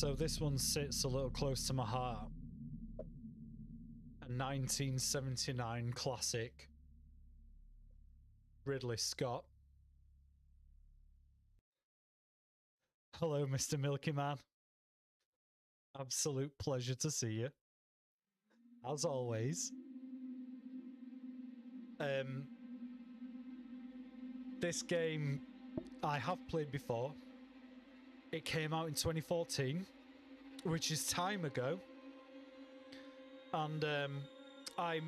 So this one sits a little close to my heart. A 1979 classic. Ridley Scott. Hello, Mr. Milky Man. Absolute pleasure to see you. As always. This game I have played before. It came out in 2014, which is time ago. And I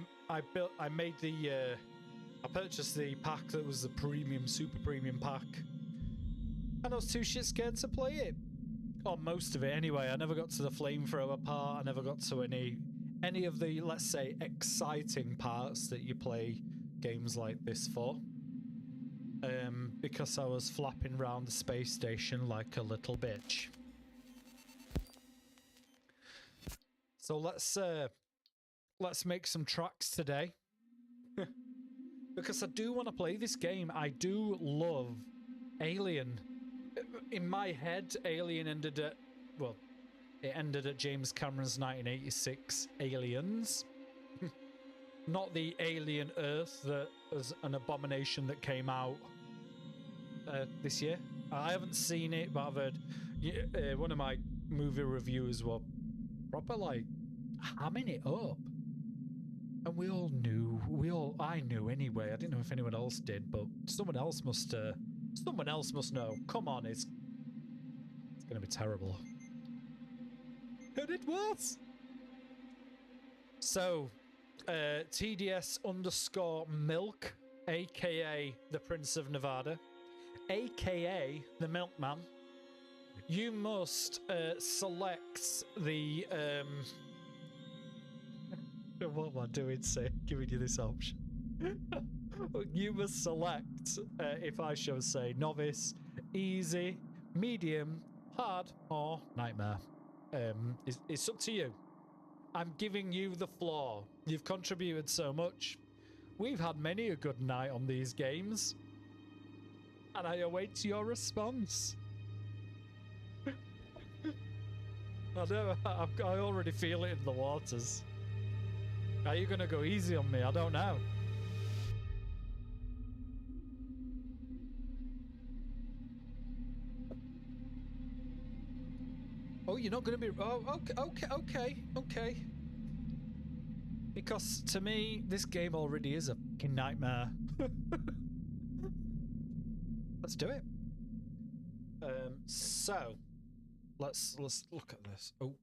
purchased the pack that was the premium, super premium pack. And I was too shit scared to play it. Or most of it anyway. I never got to the flamethrower part. I never got to any of the, let's say, exciting parts that you play games like this for. Because I was flapping around the space station like a little bitch. So let's make some tracks today. Because I do want to play this game. I do love Alien. In my head, Alien ended at, well, it ended at James Cameron's 1986 Aliens. Not the Alien Earth that was an abomination that came out this year. I haven't seen it, but I've heard one of my movie reviewers were proper like hamming it up. And we all knew, I knew anyway. I didn't know if anyone else did, but someone else must know. Come on, it's gonna be terrible. And it was. So, TDS_milk, aka the Prince of Nevada, aka the Milkman. You must select the what am I doing, say, giving you this option? You must select, if I shall say, novice, easy, medium, hard, or nightmare. It's up to you. I'm giving you the floor. You've contributed so much. We've had many a good night on these games. And I await your response. I know, I already feel it in the waters. Are you going to go easy on me? I don't know. Oh, you're not going to be... Oh, okay. Because to me, this game already is a fucking nightmare. Let's do it. So, let's look at this. Oh,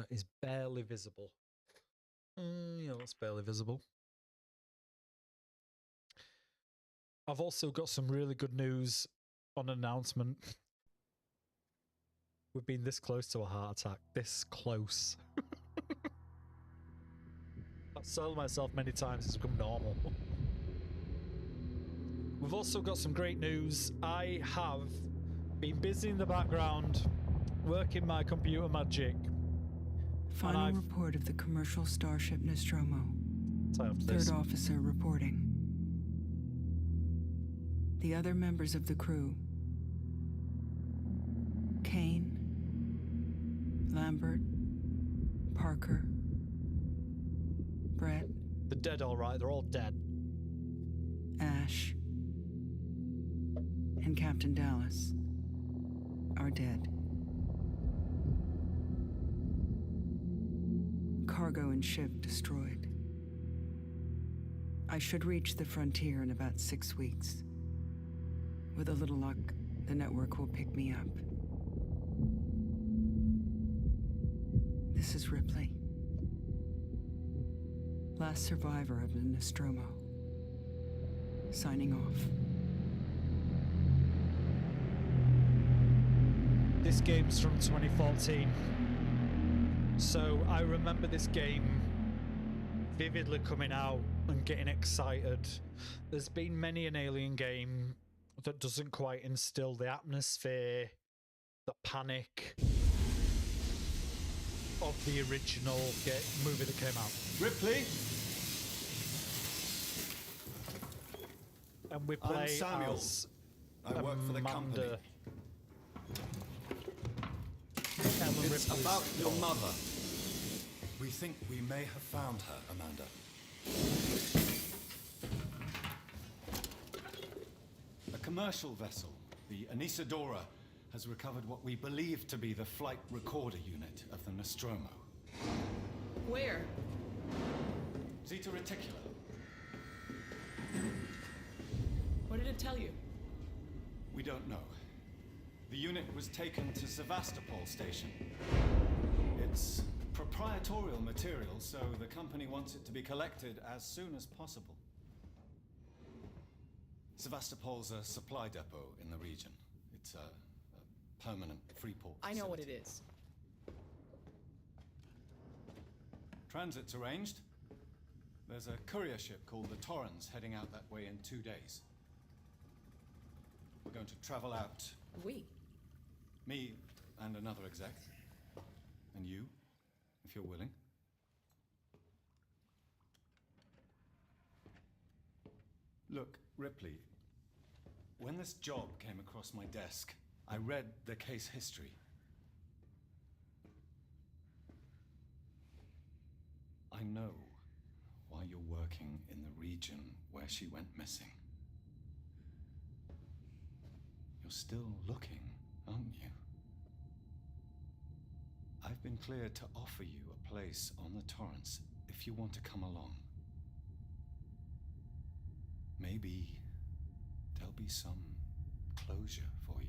it's barely visible. Yeah, that's barely visible. I've also got some really good news on an announcement. We've been this close to a heart attack. This close. I've told myself many times it's become normal. We've also got some great news. I have been busy in the background working my computer magic. Final report of the commercial starship Nostromo. Third officer reporting. The other members of the crew: Kane, Lambert, Parker, Brett. They're dead, all right. They're all dead. Ash and Captain Dallas are dead. Cargo and ship destroyed. I should reach the frontier in about 6 weeks. With a little luck, the network will pick me up. This is Ripley, last survivor of the Nostromo, signing off. This game's from 2014. So I remember this game vividly coming out and getting excited. There's been many an Alien game that doesn't quite instill the atmosphere, the panic of the original movie that came out. Ripley? And we play I'm Samuel. as I work for the company. Hello. Ellen It's Ripley's about your daughter. mother. We think we may have found her, Amanda. A commercial vessel, the Anisadora, has recovered what we believe to be the flight recorder unit of the Nostromo. Where? Zeta Reticula. What did it tell you? We don't know. The unit was taken to Sevastopol Station. It's proprietorial material, so the company wants it to be collected as soon as possible. Sevastopol's a supply depot in the region. It's a permanent free port I know what facility. it is. Transit's arranged. There's a courier ship called the Torrens heading out that way in 2 days. We're going to travel out. We? Me and another exec. And you, if you're willing. Look, Ripley, when this job came across my desk, I read the case history. I know why you're working in the region where she went missing. You're still looking, aren't you? I've been cleared to offer you a place on the Torrens if you want to come along. Maybe there'll be some closure for you.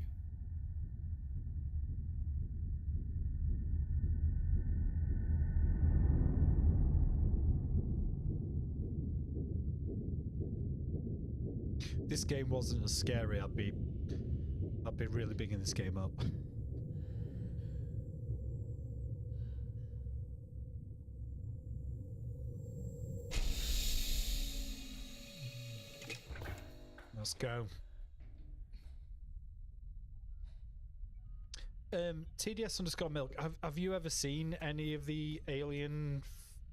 If this game wasn't as scary, I'd be really bigging this game up. Let's go. TDS_milk. Have you ever seen any of the Alien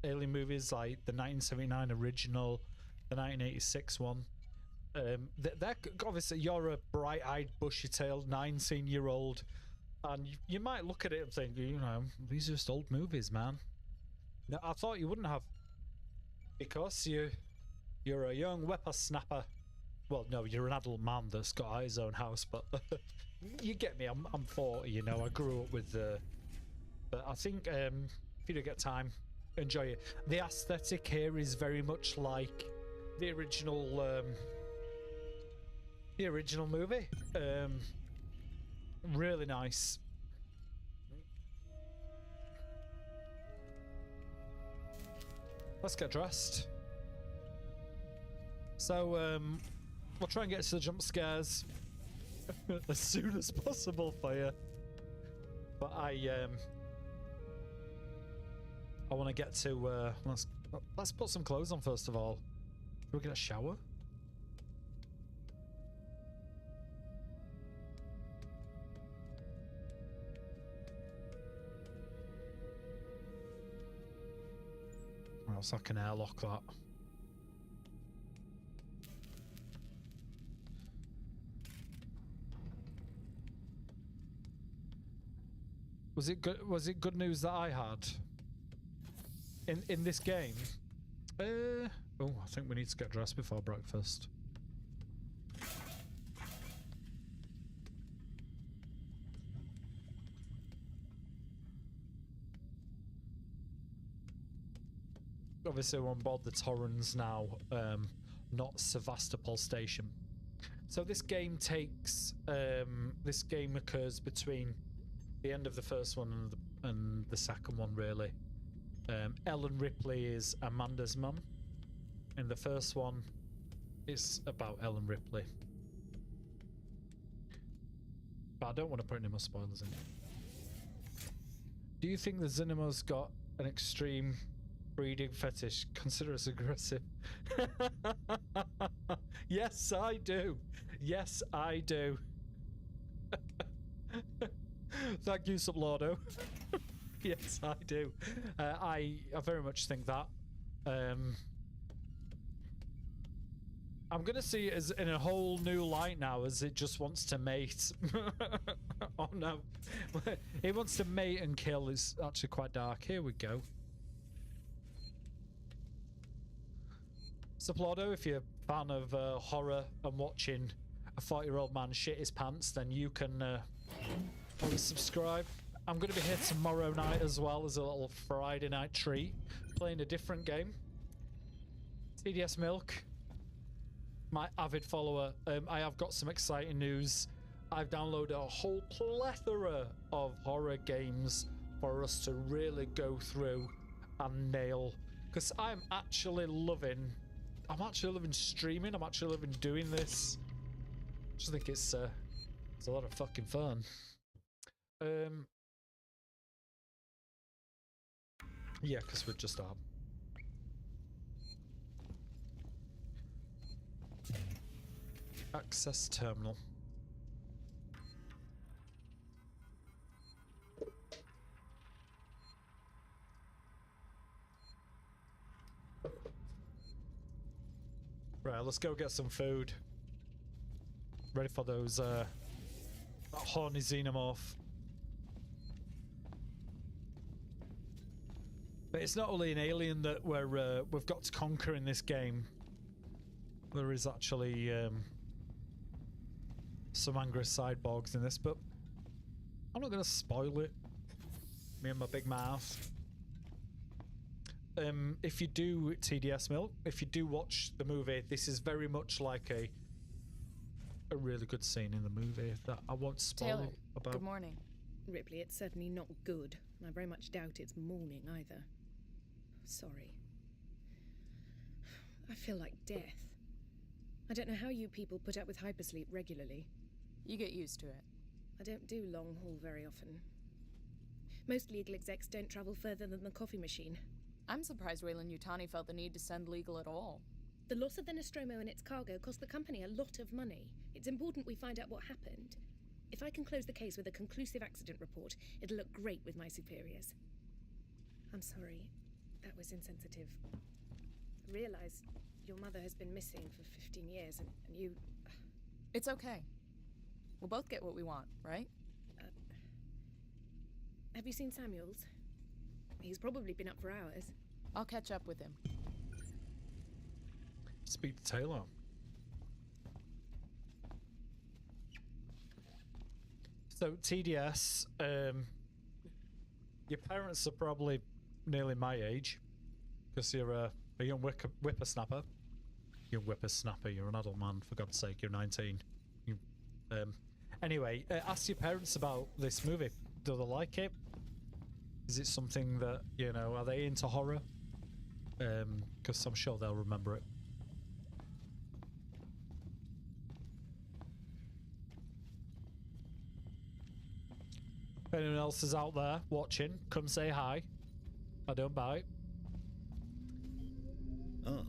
movies, like the 1979 original, the 1986 one? That obviously you're a bright-eyed, bushy-tailed 19-year-old, and you might look at it and think, you know, these are just old movies, man. No, I thought you wouldn't have, because you're a young whippersnapper. Well, no, you're an adult man that's got his own house, but you get me. I'm 40, you know. I grew up with but I think if you do get time, enjoy it. The aesthetic here is very much like the original movie. Really nice. Let's get dressed. So we'll try and get to the jump scares as soon as possible for you. But I want to get to let's put some clothes on first of all. Should we get a shower? Or else I can airlock that. Was it good? Was it good news that I had in this game? Oh, I think we need to get dressed before breakfast. Obviously, we're on board the Torrens now, not Sevastopol Station. So this game takes. This game occurs between the end of the first one and the second one, really. Ellen Ripley is Amanda's mum. In the first one, it's about Ellen Ripley. But I don't want to put any more spoilers in. Do you think the Xenomorph's got an extreme breeding fetish? Consider us aggressive. Yes, I do. Yes, I do. Thank you, Sublordo. Yes, I do. I very much think that. I'm gonna see it as in a whole new light now, as it just wants to mate. Oh no, it wants to mate and kill. It's actually quite dark. Here we go. So Plaudo, if you're a fan of horror and watching a 40-year-old man shit his pants, then you can always subscribe. I'm going to be here tomorrow night as well as a little Friday night treat, playing a different game. TDS Milk, my avid follower, I have got some exciting news. I've downloaded a whole plethora of horror games for us to really go through and nail, because I'm actually loving streaming. I'm actually loving doing this. I just think it's a lot of fucking fun. Yeah, because we're just access terminal. Right, let's go get some food. Ready for those that horny Xenomorph. But it's not only an alien that we've got to conquer in this game. There is actually some angry cyborgs in this, but I'm not going to spoil it. Me and my big mouth. If you do TDS Milk, if you do watch the movie, this is very much like a really good scene in the movie that I won't spoil Taylor, about. good morning. Ripley, it's certainly not good. I very much doubt it's morning either. Sorry. I feel like death. I don't know how you people put up with hypersleep regularly. You get used to it. I don't do long haul very often. Most legal execs don't travel further than the coffee machine. I'm surprised Weyland-Yutani felt the need to send legal at all. The loss of the Nostromo and its cargo cost the company a lot of money. It's important we find out what happened. If I can close the case with a conclusive accident report, it'll look great with my superiors. I'm sorry. That was insensitive. I realize your mother has been missing for 15 years, and you... It's okay. We'll both get what we want, right? Have you seen Samuels? He's probably been up for hours. I'll catch up with him. Speak to Taylor. So TDS, your parents are probably nearly my age, because you're a young whippersnapper. Young whippersnapper, you're an adult man, for God's sake, you're 19. Anyway, ask your parents about this movie. Do they like it? Is it something that, you know, are they into horror? Because I'm sure they'll remember it. If anyone else is out there watching, come say hi. I don't bite. Ah,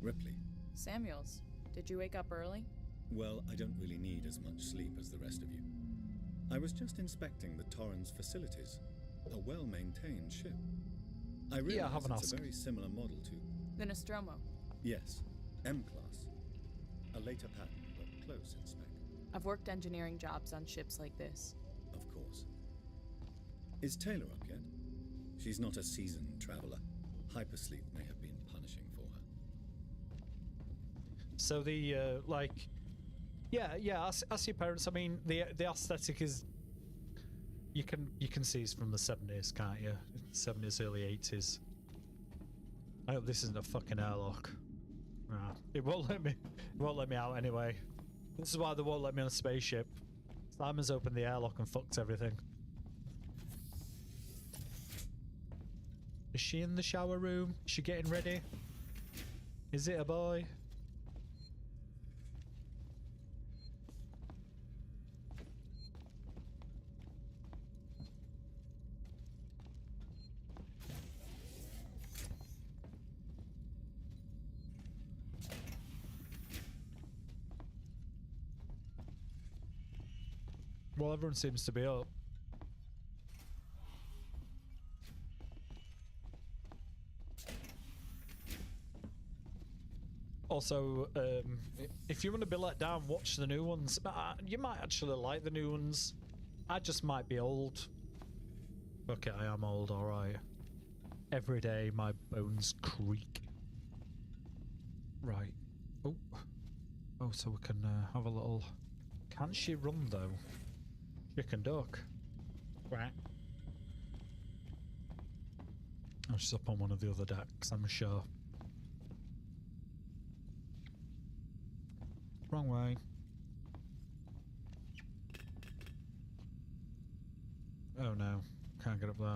Ripley. Samuels, did you wake up early? Well, I don't really need as much sleep as the rest of you. I was just inspecting the Torrens facilities. A well-maintained ship. I realize it's a very similar model to... The Nostromo. Yes, M-Class. A later pattern, but close in spec. I've worked engineering jobs on ships like this. Of course. Is Taylor up yet? She's not a seasoned traveler. Hypersleep may have been punishing for her. So the, ask your parents. I mean, the aesthetic is... You can see it's from the 70s, can't you? 70s, early 80s. I hope this isn't a fucking airlock. Nah, it won't let me out anyway. This is why they won't let me on a spaceship. Simon's opened the airlock and fucked everything. Is she in the shower room? Is she getting ready? Is it a boy? Well, everyone seems to be up. Also, if you want to be let down, watch the new ones. You might actually like the new ones. I just might be old. Okay, I am old, alright. Every day my bones creak. Right. Oh. Oh, so we can have a little... Can she run, though? Chicken duck. Quack. Oh, she's up on one of the other decks, I'm sure. Wrong way. Oh no, can't get up there.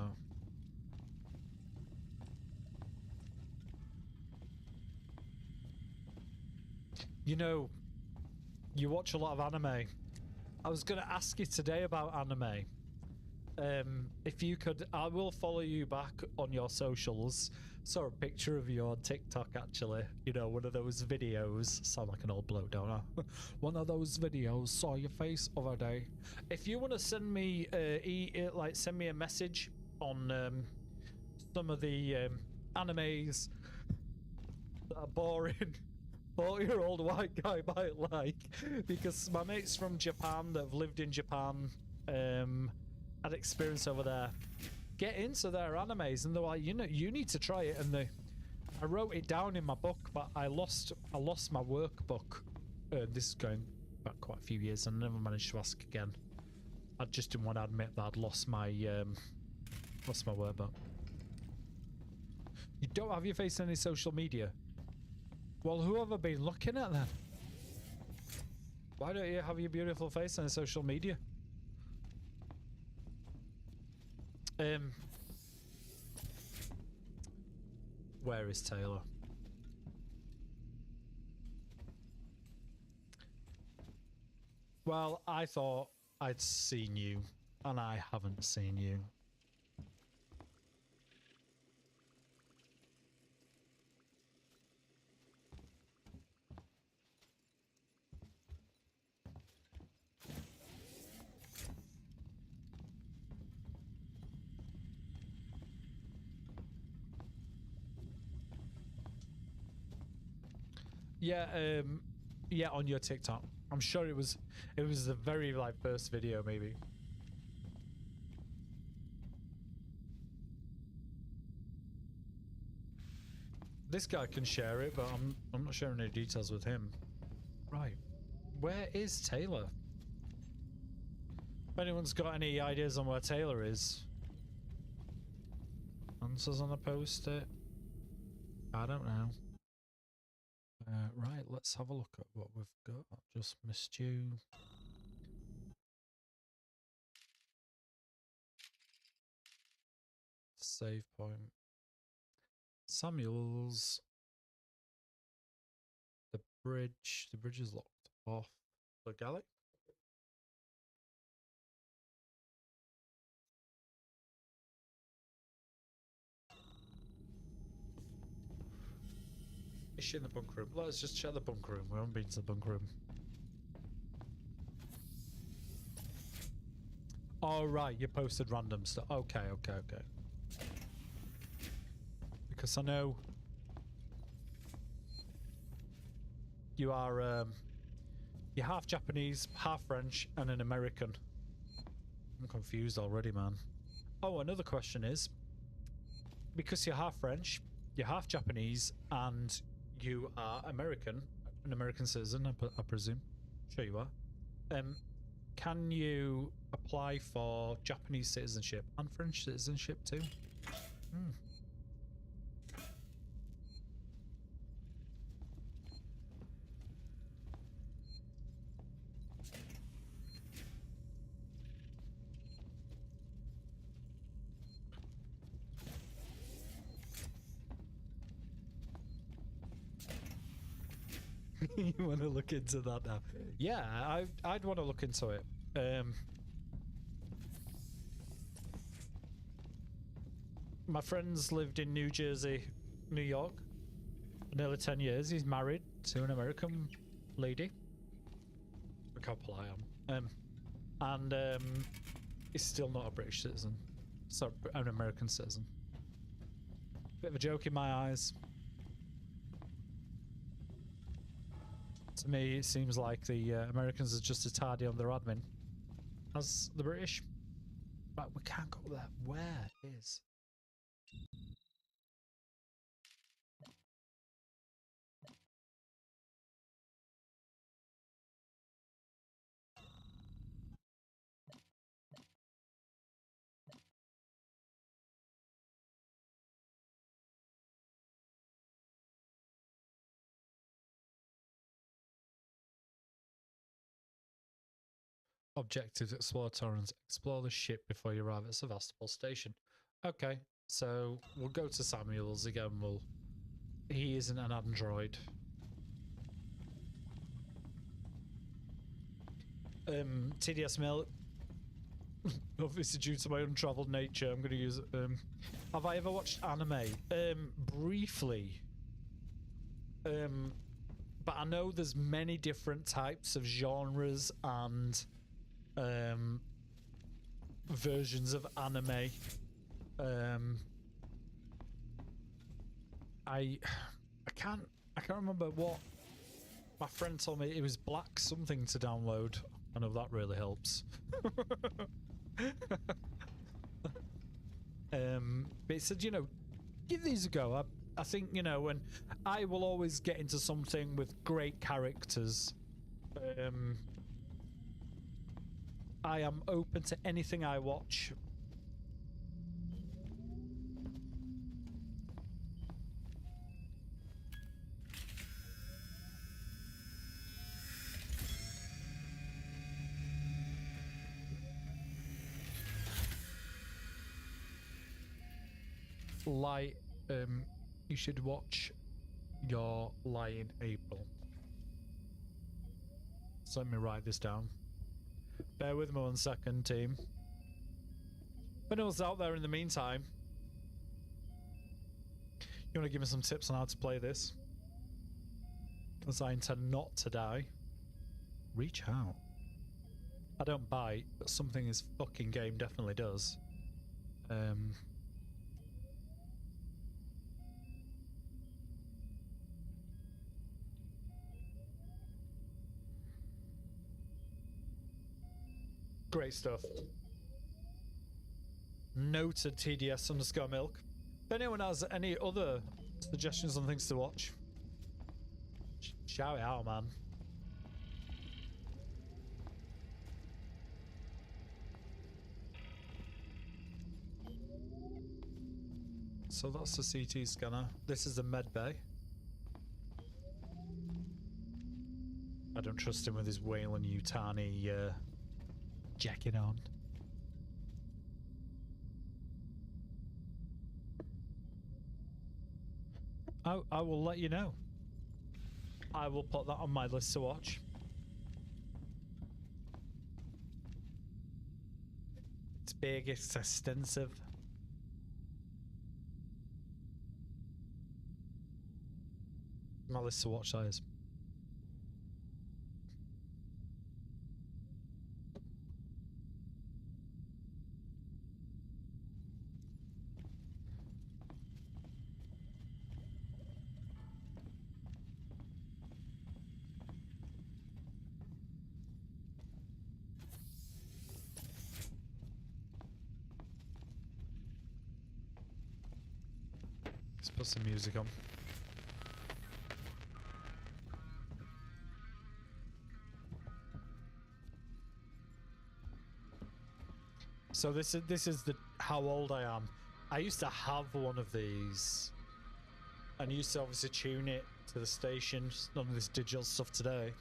You know, you watch a lot of anime. I was going to ask you today about anime. If you could, I will follow you back on your socials. Saw a picture of you on TikTok actually. You know, one of those videos. Sound like an old bloke, don't I? One of those videos. Saw your face other day. If you want to send me, send me a message on some of the animes that are boring. 40-year-old white guy might like, because my mates from Japan that have lived in Japan had experience over there, get into their animes, and they're like, you know, you need to try it. And I wrote it down in my book, but I lost my workbook. This is going back quite a few years, and I never managed to ask again. I just didn't want to admit that I'd lost my workbook. You don't have your face on any social media? Well, who have I been looking at then? Why don't you have your beautiful face on social media? Where is Taylor? Well, I thought I'd seen you, and I haven't seen you. Yeah, yeah, on your TikTok. I'm sure it was the very like first video, maybe. This guy can share it, but I'm not sharing any details with him. Right, where is Taylor? If anyone's got any ideas on where Taylor is, answers on a post-it. I don't know. Right, let's have a look at what we've got. I just missed you. Save point. Samuels. The bridge. The bridge is locked off. The galley? Is she in the bunk room? Let's just check the bunk room. We haven't been to the bunk room. Oh, right. You posted random stuff. Okay, okay, okay. Because I know you are, you're half Japanese, half French, and an American. I'm confused already, man. Oh, another question is, because you're half French, you're half Japanese, and you are American, an American citizen, I presume. Sure you are. Can you apply for Japanese citizenship and French citizenship too? Hmm. You want to look into that now? Yeah, I'd want to look into it. My friend's lived in New Jersey, New York, for nearly 10 years. He's married to an American lady. Look how polite I am. And he's still not a British citizen. Sorry, an American citizen. Bit of a joke in my eyes. To me, it seems like the Americans are just as tardy on their admin as the British. But we can't go there. Where is? Objectives: explore Torrens. Explore the ship before you arrive at Sevastopol Station. Okay, so we'll go to Samuels again. He isn't an android. TDS Mill. Obviously, due to my untravelled nature, I'm going to use. Have I ever watched anime? Briefly. But I know there's many different types of genres and versions of anime. I can't remember what my friend told me. It was black something to download. I know that really helps. But it said, you know, give these a go. I think, you know, and I will always get into something with great characters. I am open to anything I watch. Light, you should watch Your Lie in April. So let me write this down. Bear with me 1 second, team. If anyone's out there in the meantime, you want to give me some tips on how to play this? Because I intend not to die. Reach out. I don't bite, but something this fucking game definitely does. Great stuff. Noted TDS_milk. If anyone has any other suggestions on things to watch, shout it out, man. So that's the CT scanner. This is the med bay. I don't trust him with his Weyland-Yutani jacket on. I will let you know. I will put that on my list to watch. It's big, it's extensive. My list to watch, that is. Let's put some music on. So this is the how old I am. I used to have one of these, and I used to obviously tune it to the station. None of this digital stuff today,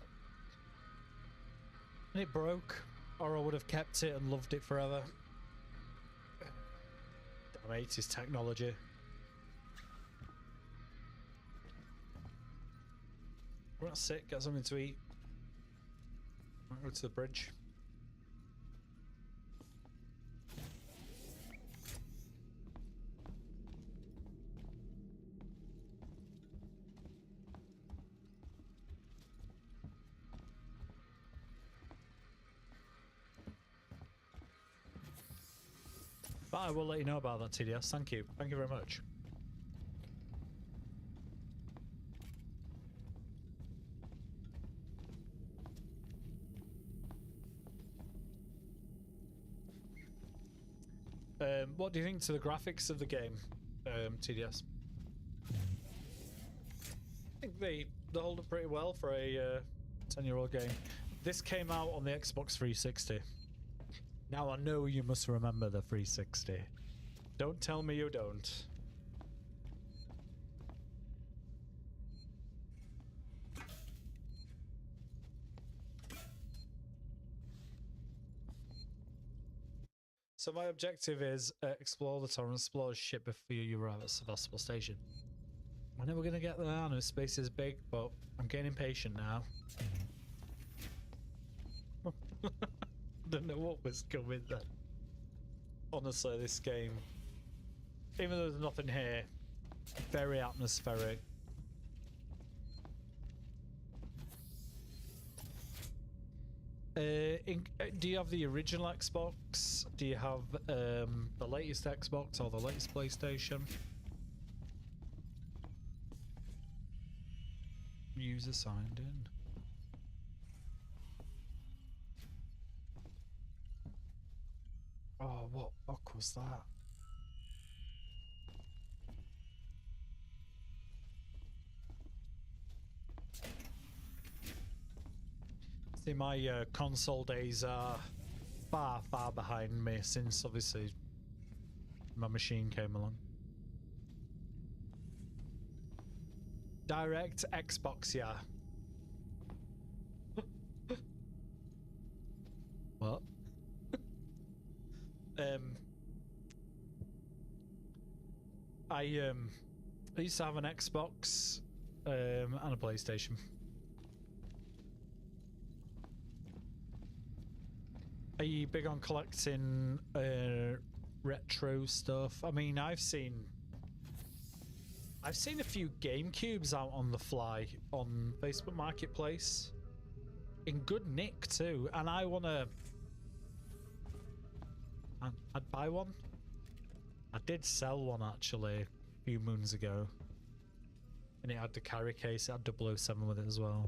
and it broke, or I would have kept it and loved it forever. Damn 80s technology. We're not sick. Get something to eat. Might go to the bridge. But I will let you know about that, TDS. Thank you. Thank you very much. What do you think to the graphics of the game, TDS? I think they hold up pretty well for a 10-year-old game. This came out on the Xbox 360. Now I know you must remember the 360. Don't tell me you don't. So my objective is explore the Torrent, explore the ship before you arrive at Sevastopol Station. I know we're going to get there. I know space is big, but I'm getting impatient now. Don't know what was coming then. Honestly, this game, even though there's nothing here, very atmospheric. Do you have the original Xbox? Do you have the latest Xbox or the latest PlayStation? User signed in. Oh, what fuck was that? See, my console days are far, far behind me since obviously my machine came along. Direct Xbox, yeah. What? I used to have an Xbox and a PlayStation. Are you big on collecting retro stuff? I mean, I've seen a few GameCubes out on the fly on Facebook Marketplace in good nick too, and I wanna. I'd buy one. I did sell one actually a few moons ago, and it had the carry case. It had 007 with it as well.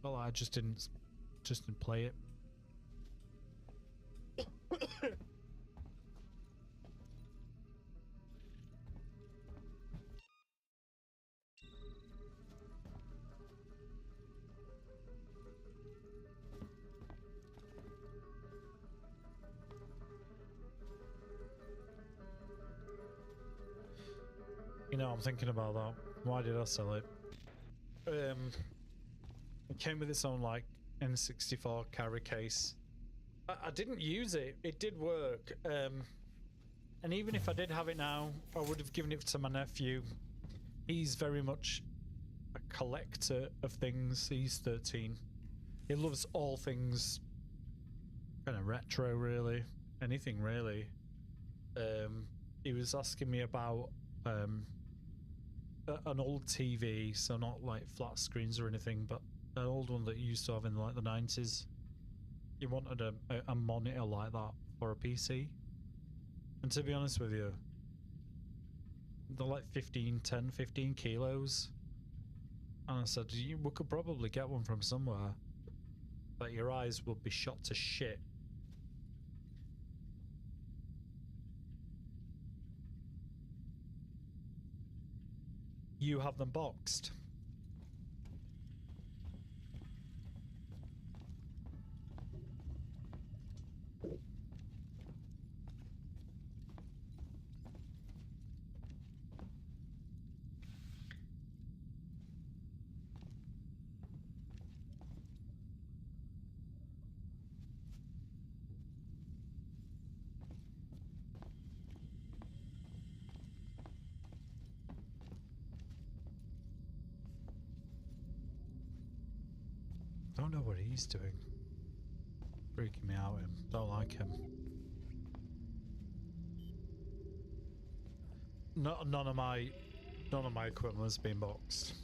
Well, I just didn't play it. You know, I'm thinking about that. Why did I sell it? It came with its own like N64 carry case. I didn't use it. It did work. And even if I did have it now, I would have given it to my nephew. He's very much a collector of things. He's 13. He loves all things kind of retro, really. Anything, really. He was asking me about an old TV, so not like flat screens or anything, but an old one that you used to have in like the 90s. He wanted a monitor like that for a PC. And to be honest with you, they're like 15 kilos. And I said, we could probably get one from somewhere, but your eyes would be shot to shit. You have them boxed. Don't know what he's doing. Freaking me out, him. Don't like him. None of my equipment has been boxed.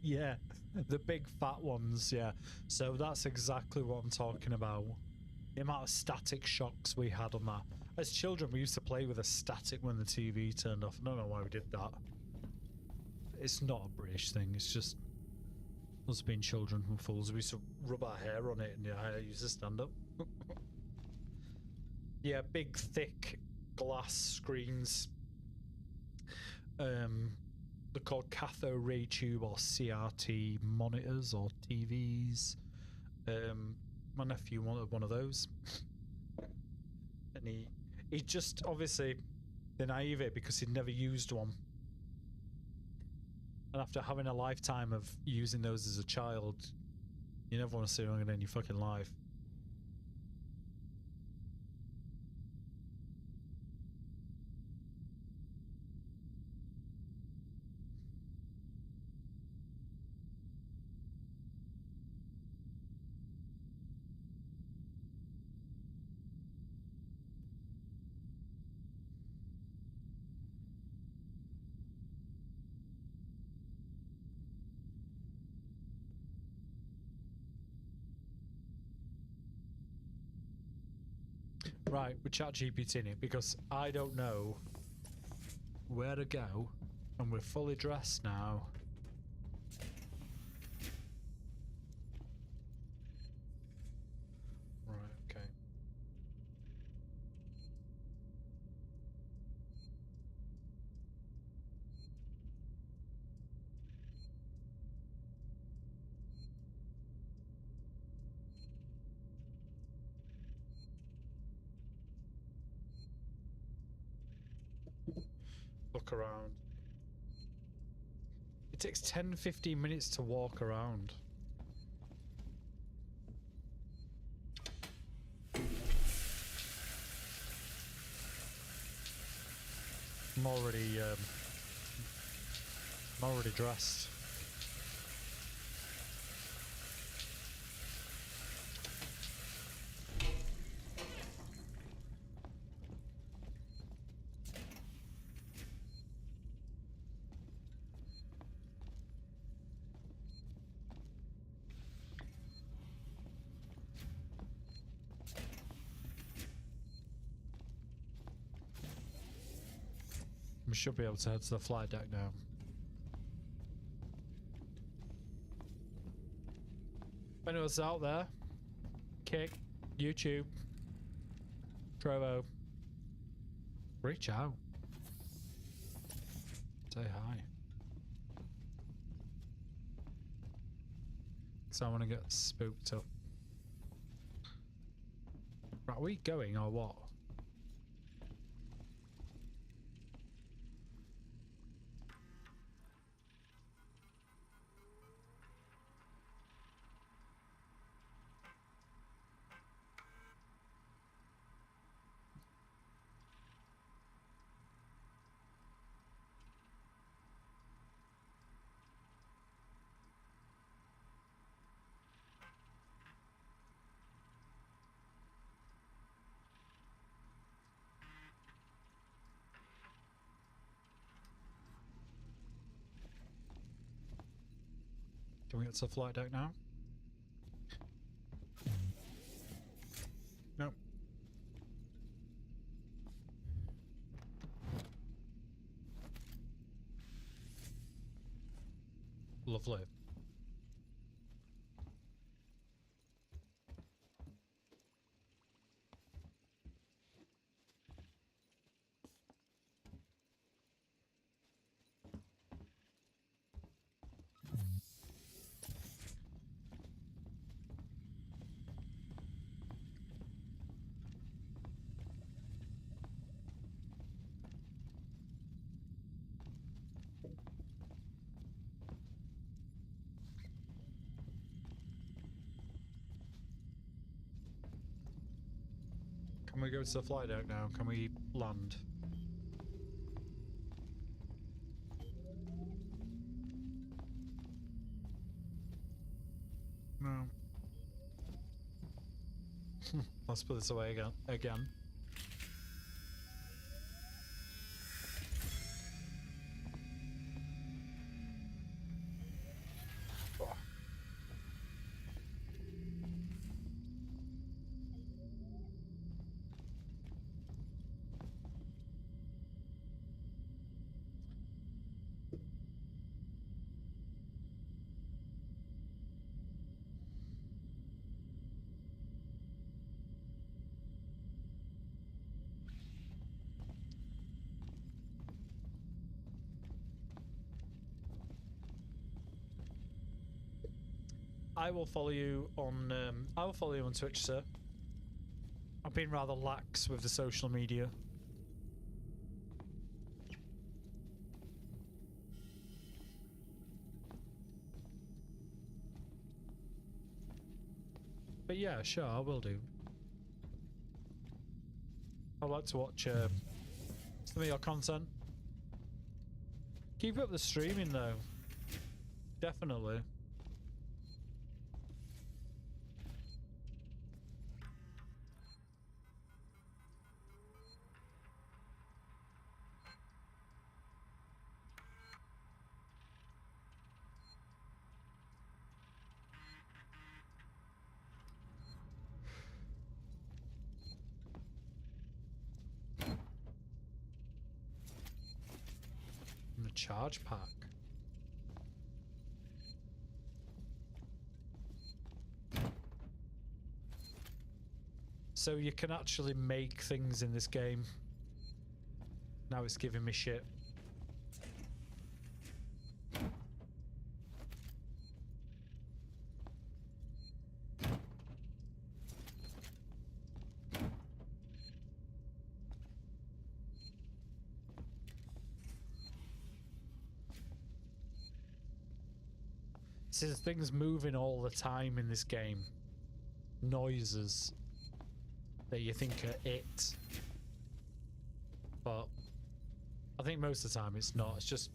Yeah, the big fat ones, yeah. So that's exactly what I'm talking about. The amount of static shocks we had on that. As children, we used to play with a static when the TV turned off. I don't know why we did that. It's not a British thing, it's just us being children and fools. We used to rub our hair on it and the hair used to stand up. Yeah, big, thick glass screens. They're called cathode ray tube or CRT monitors or TVs. My nephew wanted one of those. And he just obviously denied it because he'd never used one. And after having a lifetime of using those as a child, you never want to see one in your fucking life. Right, we're ChatGPTing it because I don't know where to go, and we're fully dressed now. Right, okay. Look around. It takes 10-15 minutes to walk around. I'm already dressed. We should be able to head to the flight deck now. If anyone's out there, Kick, YouTube, Trovo, reach out. Say hi. Because I want to get spooked up. Right, are we going or what? Can we get to the flight deck now? No. Lovely. Can we go to the flight deck now? Can we land? No. Let's put this away again. I will follow you on. I will follow you on Twitch, sir. I've been rather lax with the social media. But yeah, sure, I will do. I'd like to watch some of your content. Keep up the streaming though. Definitely. And a charge pack. So you can actually make things in this game. Now it's giving me shit. See, there's things moving all the time in this game. Noises that you think are it. But I think most of the time it's not. It's just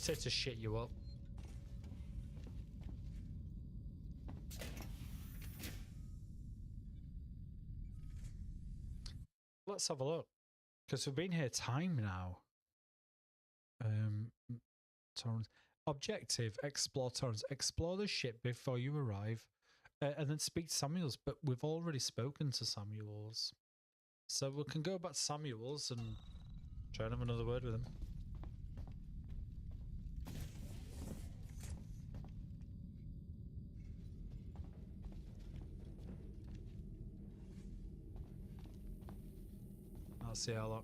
here to shit you up. Let's have a look. Because we've been here time now. Torrance. Objective, explore Torrance. Explore the ship before you arrive. And then speak to Samuels. But we've already spoken to Samuels. So we can go back to Samuels and try and have another word with him. I'll see how long.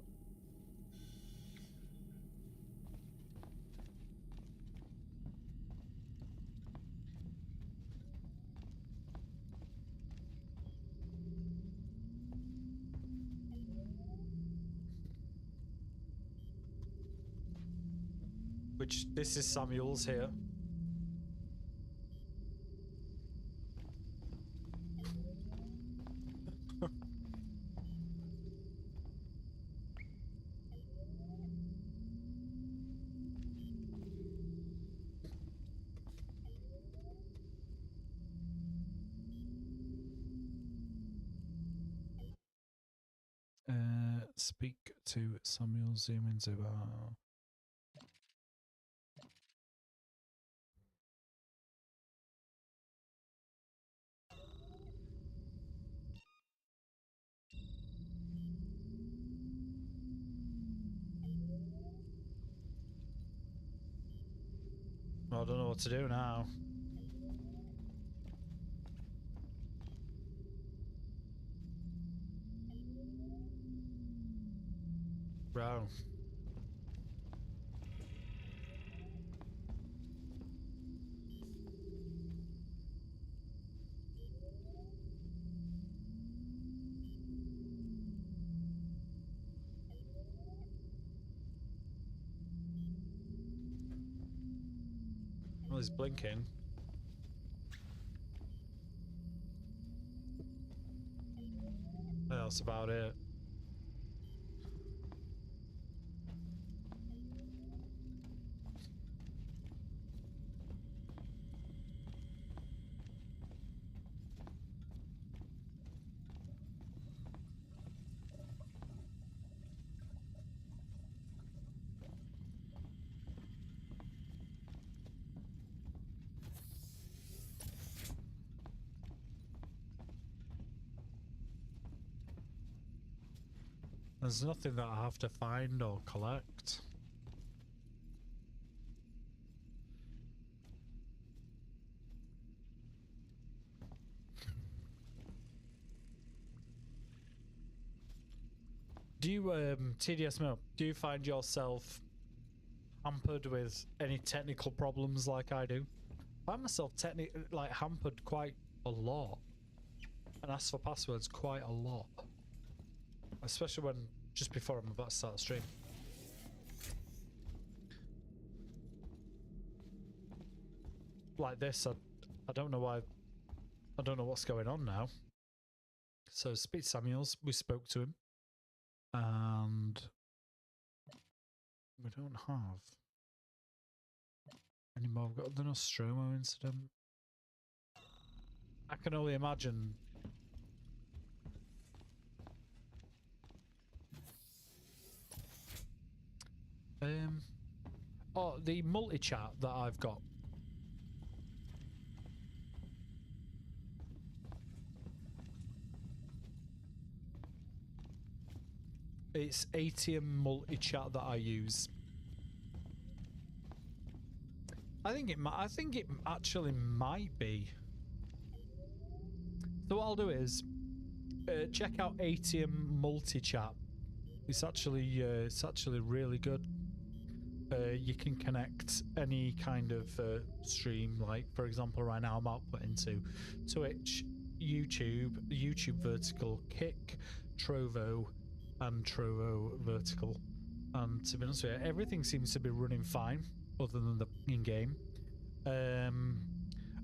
Which, this is Samuel's here. Speak to Samuel, zoom into I don't know what to do now. Bro. Well, he's blinking. That's about it. There's nothing that I have to find or collect. Do you, TDSMO, do you find yourself hampered with any technical problems like I do? I find myself technically like hampered quite a lot, and ask for passwords quite a lot, especially when just before I'm about to start the stream. Like this, I don't know why. I don't know what's going on now. So Speed Samuels, we spoke to him, and we don't have any more. We've got the Nostromo incident. I can only imagine. Oh, the multi-chat that I've got. It's ATM multi-chat that I use. I think it actually might be. So what I'll do is check out ATM multi-chat. It's actually really good. You can connect any kind of stream, like for example right now I'm outputting to Twitch, YouTube vertical, Kick, Trovo and Trovo vertical, and to be honest with you, everything seems to be running fine other than the in-game. And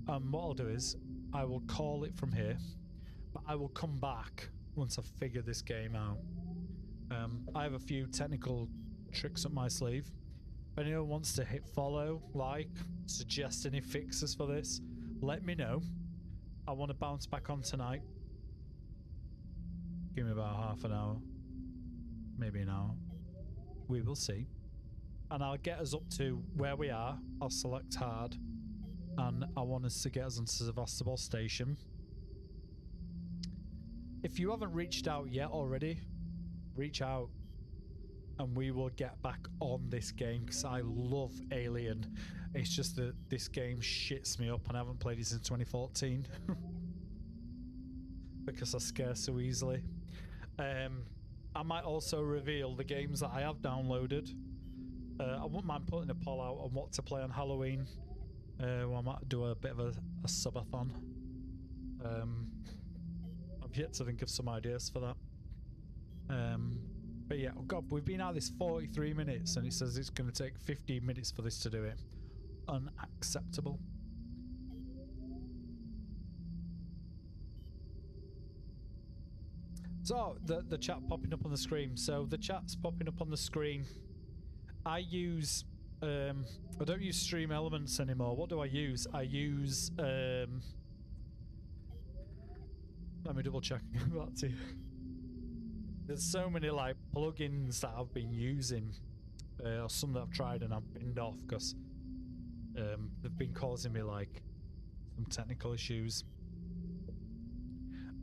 what I'll do is I will call it from here, but I will come back once I've figured this game out. I have a few technical tricks up my sleeve. If anyone wants to hit follow, like, suggest any fixes for this, let me know. I want to bounce back on tonight. Give me about half an hour, maybe an hour. We will see. And I'll get us up to where we are. I'll select hard, and I want us to get us onto Sevastopol Station. If you haven't reached out yet already, reach out and we will get back on this game, because I love Alien. It's just that this game shits me up and I haven't played it since 2014 because I scare so easily. I might also reveal the games that I have downloaded. I wouldn't mind putting a poll out on what to play on Halloween. Well, I might do a bit of a subathon. I've yet to think of some ideas for that. But yeah, oh God, we've been at this 43 minutes and it says it's going to take 15 minutes for this to do it. Unacceptable. So, the chat popping up on the screen. So, the chat's popping up on the screen. I use... I don't use Stream Elements anymore. What do I use? I use... let me double check that to you. There's so many like plugins that I've been using, or some that I've tried and I've binned off because they've been causing me like some technical issues.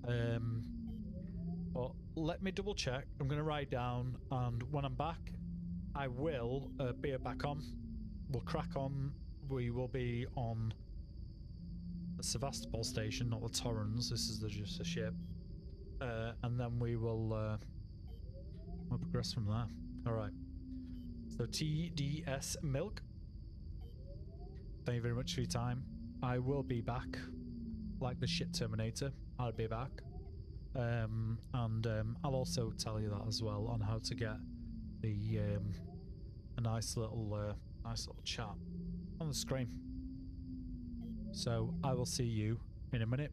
But let me double check. I'm going to write down, and when I'm back, I will be back on. We'll crack on. We will be on the Sevastopol Station, not the Torrens. This is just a ship. And then we will we'll progress from there. Alright. So TDS Milk, thank you very much for your time. I will be back. Like the shit Terminator, I'll be back. And I'll also tell you that as well on how to get the a nice little chat on the screen. So I will see you in a minute.